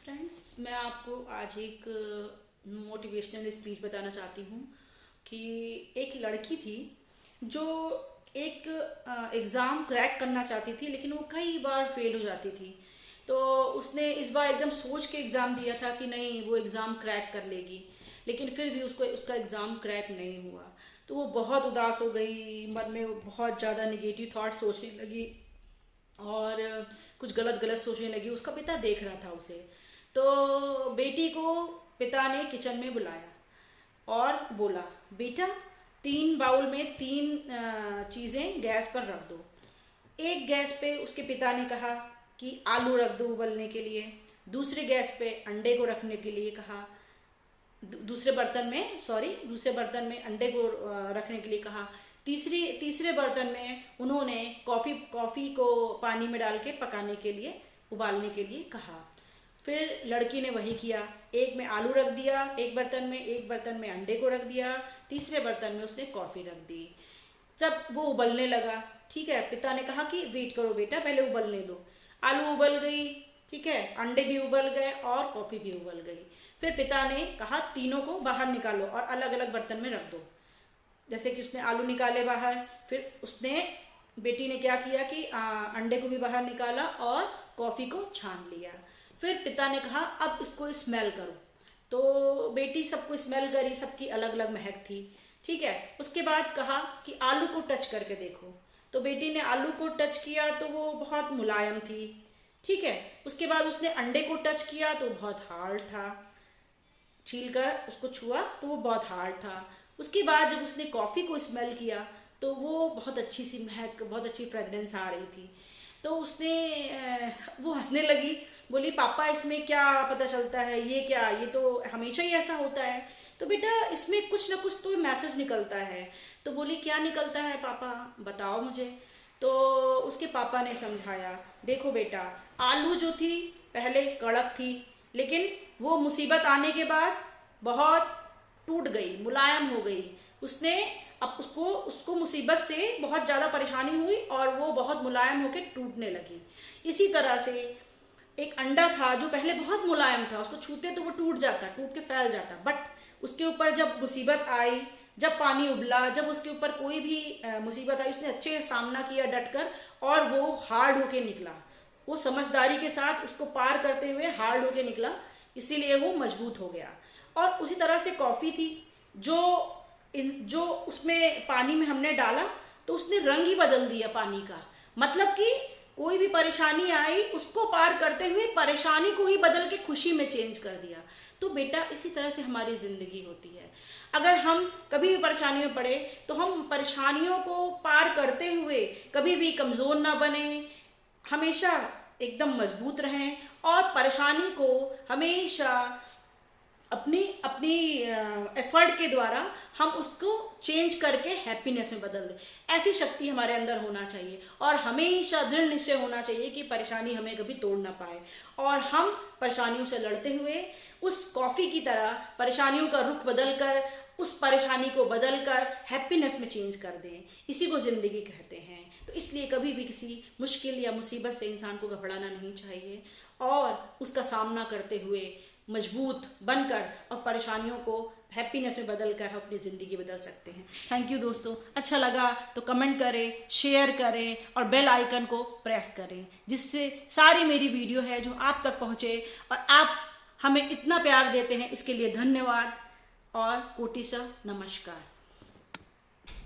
Friends, मैं आपको आज एक मोटिवेशनल स्पीच बताना चाहती हूँ कि एक लड़की थी जो एक एग्ज़ाम क्रैक करना चाहती थी, लेकिन वो कई बार फेल हो जाती थी। तो उसने इस बार एकदम सोच के एग्ज़ाम दिया था कि नहीं, वो एग्ज़ाम क्रैक कर लेगी, लेकिन फिर भी उसको उसका एग्ज़ाम क्रैक नहीं हुआ। तो वो बहुत उदास हो गई, मन में वो बहुत ज़्यादा निगेटिव थॉट सोचने लगी और कुछ गलत गलत सोचने लगी। उसका पिता देख रहा था उसे। तो बेटी को पिता ने किचन में बुलाया और बोला, बेटा 3 बाउल में 3 चीज़ें गैस पर रख दो। एक गैस पे उसके पिता ने कहा कि आलू रख दो उबलने के लिए, दूसरे गैस पे अंडे को रखने के लिए कहा, दूसरे बर्तन में अंडे को रखने के लिए कहा, तीसरे बर्तन में उन्होंने कॉफ़ी को पानी में डाल के पकाने के लिए, उबालने के लिए कहा। फिर लड़की ने वही किया, एक में आलू रख दिया एक बर्तन में अंडे को रख दिया, तीसरे बर्तन में उसने कॉफ़ी रख दी। जब वो उबलने लगा, ठीक है, पिता ने कहा कि वेट करो बेटा, पहले उबलने दो। आलू उबल गई, ठीक है, अंडे भी उबल गए और कॉफ़ी भी उबल गई। फिर पिता ने कहा तीनों को बाहर निकालो और अलग अलग बर्तन में रख दो। जैसे कि उसने आलू निकाले बाहर, फिर उसने बेटी ने क्या किया कि अंडे को भी बाहर निकाला और कॉफ़ी को छान लिया। फिर पिता ने कहा अब इसको स्मेल करो। तो बेटी सबको स्मेल करी, सबकी अलग अलग महक थी, ठीक है। उसके बाद कहा कि आलू को टच करके देखो। तो बेटी ने आलू को टच किया तो वो बहुत मुलायम थी, ठीक है। उसके बाद उसने अंडे को टच किया तो बहुत हार्ड था, छील कर उसको छुआ तो वो बहुत हार्ड था। उसके बाद जब उसने कॉफ़ी को स्मेल किया तो वो बहुत अच्छी सी महक, बहुत अच्छी फ्रेगरेंस आ रही थी। तो वो हंसने लगी, बोली पापा इसमें क्या पता चलता है, ये क्या, ये तो हमेशा ही ऐसा होता है। तो बेटा इसमें कुछ ना कुछ तो मैसेज निकलता है। तो बोली क्या निकलता है पापा, बताओ मुझे। तो उसके पापा ने समझाया, देखो बेटा, आलू जो थी पहले कड़क थी, लेकिन वो मुसीबत आने के बाद बहुत टूट गई, मुलायम हो गई। अब उसको मुसीबत से बहुत ज़्यादा परेशानी हुई और वो बहुत मुलायम होकर टूटने लगी। इसी तरह से एक अंडा था जो पहले बहुत मुलायम था, उसको छूते तो वो टूट के फैल जाता, बट उसके ऊपर जब मुसीबत आई, जब पानी उबला, जब उसके ऊपर कोई भी मुसीबत आई, उसने अच्छे से सामना किया डटकर और वो हार्ड होके निकला। वो समझदारी के साथ उसको पार करते हुए हार्ड होके निकला, इसीलिए वो मजबूत हो गया। और उसी तरह से कॉफ़ी थी जो उसमें पानी में हमने डाला तो उसने रंग ही बदल दिया पानी का। मतलब कि कोई भी परेशानी आई, उसको पार करते हुए परेशानी को ही बदल के खुशी में चेंज कर दिया। तो बेटा इसी तरह से हमारी ज़िंदगी होती है। अगर हम कभी भी परेशानी में पड़े तो हम परेशानियों को पार करते हुए कभी भी कमज़ोर ना बने, हमेशा एकदम मजबूत रहें और परेशानी को हमेशा अपनी एफर्ट के द्वारा हम उसको चेंज करके हैप्पीनेस में बदल दें। ऐसी शक्ति हमारे अंदर होना चाहिए और हमेशा दृढ़ निश्चय होना चाहिए कि परेशानी हमें कभी तोड़ ना पाए और हम परेशानियों से लड़ते हुए उस कॉफ़ी की तरह परेशानियों का रुख बदल कर, उस परेशानी को बदल कर हैप्पीनेस में चेंज कर दें। इसी को ज़िंदगी कहते हैं। तो इसलिए कभी भी किसी मुश्किल या मुसीबत से इंसान को घबराना नहीं चाहिए और उसका सामना करते हुए मजबूत बनकर और परेशानियों को हैप्पीनेस में बदल कर हम अपनी ज़िंदगी बदल सकते हैं। थैंक यू दोस्तों, अच्छा लगा तो कमेंट करें, शेयर करें और बेल आइकन को प्रेस करें, जिससे सारी मेरी वीडियो है जो आप तक पहुँचे। और आप हमें इतना प्यार देते हैं, इसके लिए धन्यवाद और कोटि सा नमस्कार।